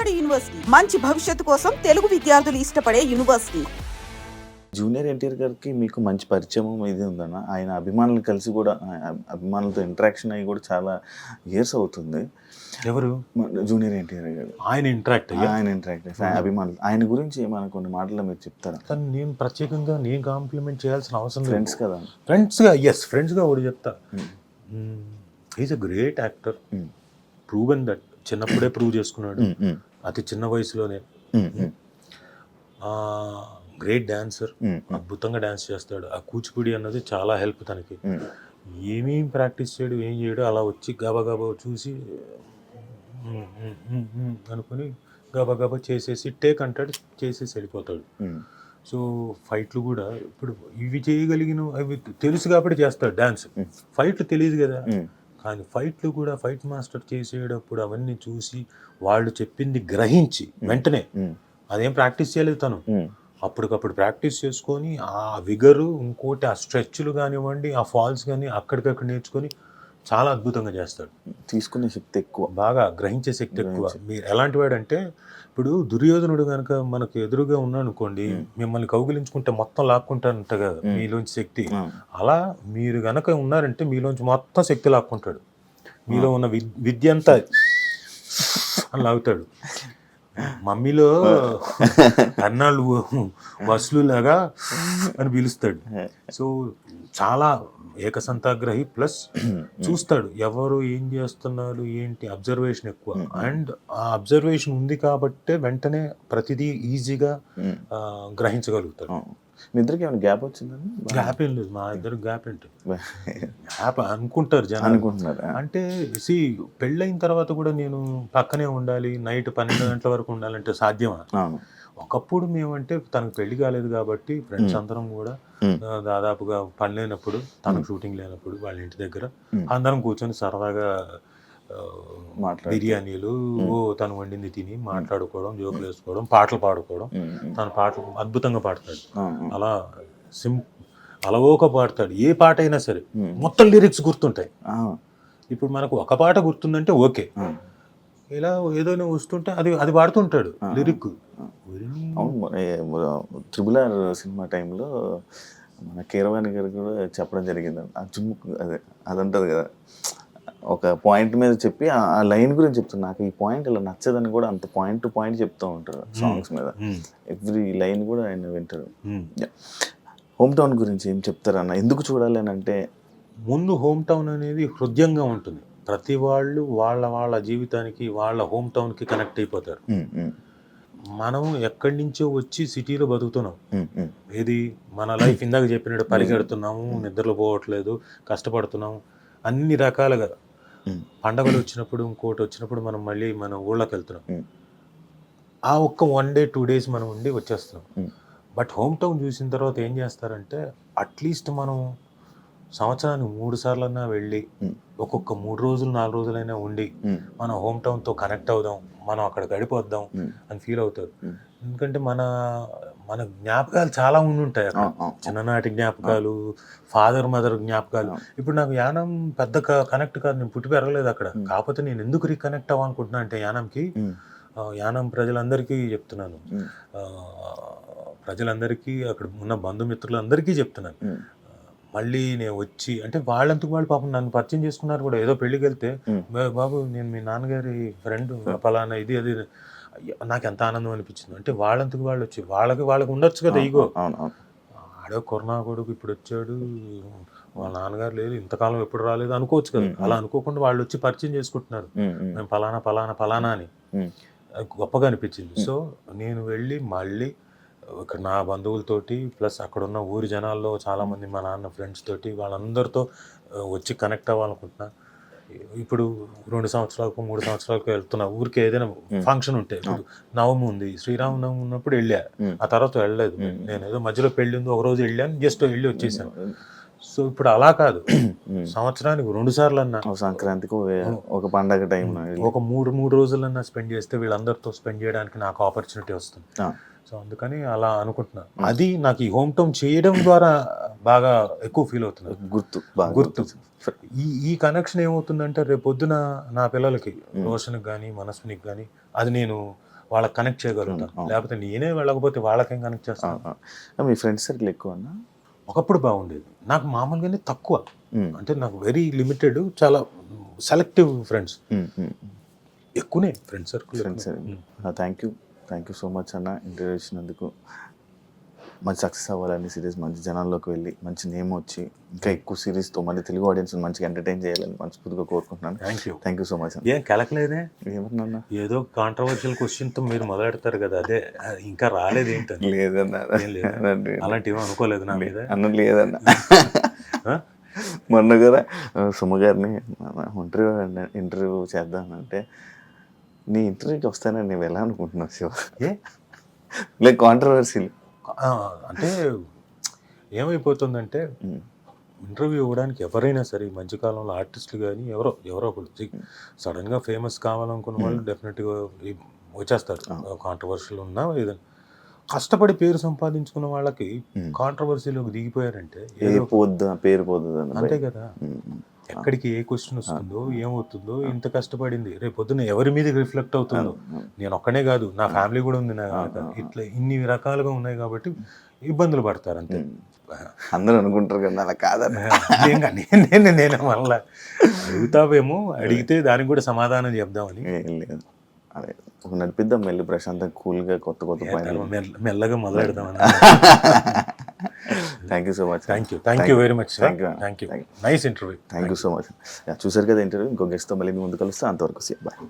నాడు యూనివర్సిటీ మంచి భవిష్యత్తు కోసం తెలుగు విద్యార్థులు ఇష్టపడే యూనివర్సిటీ. జూనియర్ ఎన్టీఆర్ గారికి మీకు మంచి పరిచయం ఇది ఉందన్న. ఆయన అభిమానులు కలిసి కూడా అభిమానులతో ఇంటరాక్షన్ అయ్యి కూడా చాలా ఇయర్స్ అవుతుంది. ఎవరు? జూనియర్ ఎన్టీఆర్ గారు. ఆయన ఇంటరాక్ట్ అభిమానులు ఆయన గురించి ఏమైనా కొన్ని మాటలు మీరు చెప్తారా? కానీ నేను ప్రత్యేకంగా నేను కాంప్లిమెంట్ చేయాల్సిన అవసరం లేదు. ఫ్రెండ్స్ కదా. ఫ్రెండ్స్గా ఒకటి చెప్తా. Is a great actor. Proven that. చిన్నప్పుడే ప్రూవ్ చేసుకున్నాడు అతి చిన్న వయసులోనే. Great dancer. అద్భుతంగా డాన్స్ చేస్తాడు. ఆ కూచిపూడి అన్నది చాలా హెల్ప్ తనకి. ఏమేం ప్రాక్టీస్ చేయడు, ఏం చేయడు, అలా వచ్చి గబగబా చూసి అనుకుని గబగబా చేసేసి టేక్ అంటాడు, చేసేసి వెళ్ళిపోతాడు. సో ఫైట్లు కూడా ఇప్పుడు ఇవి చేయగలిగిన అవి తెలుసు కాబట్టి చేస్తాడు డాన్స్. ఫైట్లు తెలియదు కదా. కానీ ఫైట్లు కూడా ఫైట్ మాస్టర్ చేసేటప్పుడు అవన్నీ చూసి వాళ్ళు చెప్పింది గ్రహించి వెంటనే అదేం ప్రాక్టీస్ చేయలేదు తను. అప్పటికప్పుడు ప్రాక్టీస్ చేసుకొని ఆ విగరు, ఇంకోటి ఆ స్ట్రెచ్లు కానివ్వండి, ఆ ఫాల్స్ కానీ అక్కడికక్కడ నేర్చుకొని చాలా అద్భుతంగా చేస్తాడు. తీసుకునే శక్తి ఎక్కువ, బాగా గ్రహించే శక్తి ఎక్కువ. మీరు ఎలాంటి వాడు అంటే, ఇప్పుడు దుర్యోధనుడు కనుక మనకు ఎదురుగా ఉన్నాడు అనుకోండి, మిమ్మల్ని కౌగిలించుకుంటే మొత్తం లాక్కుంటానంట కదా మీలోంచి శక్తి. అలా మీరు గనక ఉన్నారంటే మీలోంచి మొత్తం శక్తి లాక్కుంటాడు. మీలో ఉన్న విద్య అంతా అని లాగుతాడు. మమ్మీలో అన్నాళ్ళు వసూలులాగా అని పిలుస్తాడు. సో చాలా ఏకసంతాగ్రహి. ప్లస్ చూస్తాడు ఎవరు ఏం చేస్తున్నారు ఏంటి, అబ్జర్వేషన్ ఎక్కువ. అండ్ ఆ అబ్జర్వేషన్ ఉంది కాబట్టే వెంటనే ప్రతిదీ ఈజీగా గ్రహించగలుగుతాడు. మీ ఇద్దరికి ఏమైనా గ్యాప్ వచ్చిందని? గ్యాప్ ఏం లేదు, మా ఇద్దరు గ్యాప్ ఏంటి, గ్యాప్ అనుకుంటారు జనం. అనుకుంటున్నారు అంటే పెళ్ళైన తర్వాత కూడా నేను పక్కనే ఉండాలి, నైట్ 12 గంటల వరకు ఉండాలంటే సాధ్యమా? ఒకప్పుడు మేమంటే తనకు పెళ్లి కాలేదు కాబట్టి ఫ్రెండ్స్ అందరం కూడా దాదాపుగా పని లేనప్పుడు, తనకు షూటింగ్ లేనప్పుడు వాళ్ళ ఇంటి దగ్గర అందరం కూర్చొని సరదాగా బిర్యానీలు తను వండింది తిని మాట్లాడుకోవడం, జోకులు వేసుకోవడం, పాటలు పాడుకోవడం. తన పాటలు అద్భుతంగా పాడతాడు. అలా అలవోక పాడతాడు. ఏ పాట అయినా సరే మొత్తం లిరిక్స్ గుర్తుంటాయి. ఇప్పుడు మనకు ఒక పాట గుర్తుందంటే ఓకే, ఇలా ఏదైనా వస్తుంటే అది పాడుతుంటాడు లిరిక్. త్రిబుల్ ఆర్ సినిమా టైంలో మన కీరవాణి గారు కూడా చెప్పడం జరిగింది. ఆ జుమ్ముకు అదంటది కదా, ఒక పాయింట్ మీద చెప్పి ఆ లైన్ గురించి చెప్తాను. నాకు ఈ పాయింట్ ఇలా నచ్చదని కూడా అంత పాయింట్ టు పాయింట్ చెప్తూ ఉంటారు సాంగ్స్ మీద. ఎవ్రీ లైన్ కూడా ఆయన వింటారు. హోమ్ టౌన్ గురించి ఏం చెప్తారన్న? ఎందుకు చూడాలి అని అంటే, ముందు హోమ్ టౌన్ అనేది హృదయంగా ఉంటుంది. ప్రతి వాళ్ళు వాళ్ళ జీవితానికి వాళ్ళ హోమ్ టౌన్కి కనెక్ట్ అయిపోతారు. మనం ఎక్కడి నుంచో వచ్చి సిటీలో బతుకుతున్నాం. ఏది మన లైఫ్ ఇందాక చెప్పినట్టు పరిగెడుతున్నాము, నిద్రలో పోవట్లేదు, కష్టపడుతున్నాము అన్ని రకాలుగా. పండగలు వచ్చినప్పుడు, ఇంకోటి వచ్చినప్పుడు మనం మళ్ళీ మన ఊళ్ళోకి వెళ్తున్నాం. ఆ ఒక్క 1 day 2 days మనం ఉండి వచ్చేస్తున్నాం. బట్ హోమ్ టౌన్ చూసిన తర్వాత ఏం చేస్తారంటే, అట్లీస్ట్ మనం సంవత్సరానికి 3 సార్లన్నా వెళ్ళి ఒక్కొక్క 3 రోజులు 4 రోజులైనా ఉండి మన హోమ్ టౌన్తో కనెక్ట్ అవుదాం, మనం అక్కడ గడిపోద్దాం అని ఫీల్ అవుతారు. ఎందుకంటే మన జ్ఞాపకాలు చాలా ఉంటాయి అక్కడ. చిన్ననాటి జ్ఞాపకాలు, ఫాదర్ మదర్ జ్ఞాపకాలు. ఇప్పుడు నాకు యానం పెద్ద కనెక్ట్ కాదు, నేను పుట్టి పెరగలేదు అక్కడ. కాకపోతే నేను ఎందుకు రీకనెక్ట్ అవ్వాలనుకుంటున్నా అంటే యానంకి, యానం ప్రజలందరికీ చెప్తున్నాను, ప్రజలందరికీ అక్కడ ఉన్న బంధుమిత్రులందరికీ చెప్తున్నాను, మళ్ళీ నేను వచ్చి అంటే వాళ్ళంతకు వాళ్ళు పాపం నన్ను పరిచయం చేసుకున్నారు కూడా. ఏదో పెళ్ళికి వెళ్తే, బాబు నేను మీ నాన్నగారి ఫ్రెండ్ ఫలానా ఇది అది, నాకు ఎంత ఆనందం అనిపించింది. అంటే వాళ్ళంతకు వాళ్ళు వచ్చి వాళ్ళకి ఉండొచ్చు కదా ఈగో. ఆడో కరోనా కొడుకు ఇప్పుడు వచ్చాడు, వాళ్ళ నాన్నగారు లేదు, ఇంతకాలం ఎప్పుడు రాలేదు అనుకోవచ్చు కదా. అలా అనుకోకుండా వాళ్ళు వచ్చి పరిచయం చేసుకుంటున్నారు, మేము ఫలానా ఫలానా ఫలానా అని. గొప్పగా అనిపించింది. సో నేను వెళ్ళి మళ్ళీ ఇక్కడ నా బంధువులతోటి ప్లస్ అక్కడ ఉన్న ఊరి జనాల్లో చాలామంది మా నాన్న ఫ్రెండ్స్ తోటి వాళ్ళందరితో వచ్చి కనెక్ట్ అవ్వాలనుకుంటున్నా. ఇప్పుడు 2 సంవత్సరాలకు 3 సంవత్సరాలకు వెళ్తున్నా ఊరికి. ఏదైనా ఫంక్షన్ ఉంటే, ఇప్పుడు నవమి ఉంది, శ్రీరామనవమి ఉన్నప్పుడు వెళ్ళా, ఆ తర్వాత వెళ్ళలేదు. నేను ఏదో మధ్యలో పెళ్ళి ఉంది, ఒక రోజు వెళ్ళాను, జస్ట్ వెళ్ళి వచ్చేసాను. సో ఇప్పుడు అలా కాదు, సంవత్సరానికి 2 సార్లు అన్నా, సంక్రాంతికి ఒక పండగ టైం ఒక 3 రోజులన్నా స్పెండ్ చేస్తే వీళ్ళందరితో స్పెండ్ చేయడానికి నాకు ఆపర్చునిటీ వస్తుంది. సో అందుకని అలా అనుకుంటున్నాను. అది నాకు ఈ హోమ్ టౌన్ చేయడం ద్వారా బాగా ఎక్కువ ఫీల్ అవుతుంది. గుర్తు ఈ కనెక్షన్ ఏమవుతుందంటే, రేపు పొద్దున నా పిల్లలకి, రోషన్కి కానీ మనస్వినికి కానీ, అది నేను వాళ్ళకి కనెక్ట్ చేయగలుగుతాను. లేకపోతే నేనే వెళ్ళకపోతే వాళ్ళకేం కనెక్ట్ చేస్తాను. మీ ఫ్రెండ్స్ సర్కిల్ ఎక్కువ అన్న? ఒకప్పుడు బాగుండేది. నాకు మామూలుగానే తక్కువ, అంటే నాకు వెరీ లిమిటెడ్, చాలా సెలెక్టివ్ ఫ్రెండ్స్. ఎక్కువనే friends circle. Thank you so much అన్న, ఇంటర్వ్యూ ఇచ్చినందుకు. మంచి సక్సెస్ అవ్వాలని సిరీస్, మంచి జనాల్లోకి వెళ్ళి మంచి నేమ్ వచ్చి ఇంకా ఎక్కువ సిరీస్తో మళ్ళీ తెలుగు ఆడియన్స్ మంచిగా ఎంటర్టైన్ చేయాలని మనస్ఫూర్తిగా కోరుకుంటున్నాను. Thank you so much. ఏం కలకలేదే? ఏమన్నా ఏదో కాంట్రవర్షియల్ క్వశ్చన్తో మీరు మొదలెడతారు కదా, అదే ఇంకా రాలేదు ఏంటని. లేదన్నా, అలాంటివి అనుకోలేదు నా మీద. అన్న లేదన్న. మొన్న కూడా సుమగారిని ఇంటర్వ్యూ చేద్దామంటే, నీ ఇంటర్వ్యూకి వస్తానని నువ్వు ఎలా అనుకుంటున్నావు శివ? లైక్ కాంట్రవర్సీలు అంటే ఏమైపోతుందంటే, ఇంటర్వ్యూ ఇవ్వడానికి ఎవరైనా సరే ఈ మధ్యకాలంలో ఆర్టిస్టులు కానీ ఎవరో ఒకళ్ళు సడన్గా ఫేమస్ కావాలనుకున్న వాళ్ళు డెఫినెట్గా వచ్చేస్తారు. కాంట్రవర్షియల్ ఉన్నా ఏదైనా కష్టపడి పేరు సంపాదించుకున్న వాళ్ళకి కాంట్రవర్సీలోకి దిగిపోయారంటే పేరు పోద్దు అంతే కదా. ఎక్కడికి ఏ క్వశ్చన్ వస్తుందో ఏమవుతుందో, ఇంత కష్టపడింది రేపు పొద్దున్న ఎవరి మీద రిఫ్లెక్ట్ అవుతుందో. నేను ఒక్కనే కాదు, నా ఫ్యామిలీ కూడా ఉంది, ఇట్లా ఇన్ని రకాలుగా ఉన్నాయి కాబట్టి ఇబ్బందులు పడతారు అంతే. అందరూ అనుకుంటారు కదా అలా కాదని. నేను మళ్ళా అడుగుతావేమో, అడిగితే దానికి కూడా సమాధానం చెప్దామని. లేదు, అదే ఒక నడిపిద్దాం మెల్లి ప్రశాంతంగా కూల్గా కొత్త మెల్లగా మొదలెడదామని. Thank you so much. Thank you very much. Thank you. Nice interview. Thank you so much. చూసారు కదా ఇంటర్వ్యూ. ఇంకో గెస్ట్తో మళ్ళీ మీ ముందు కలుస్తా. అంతవరకు బాయ్.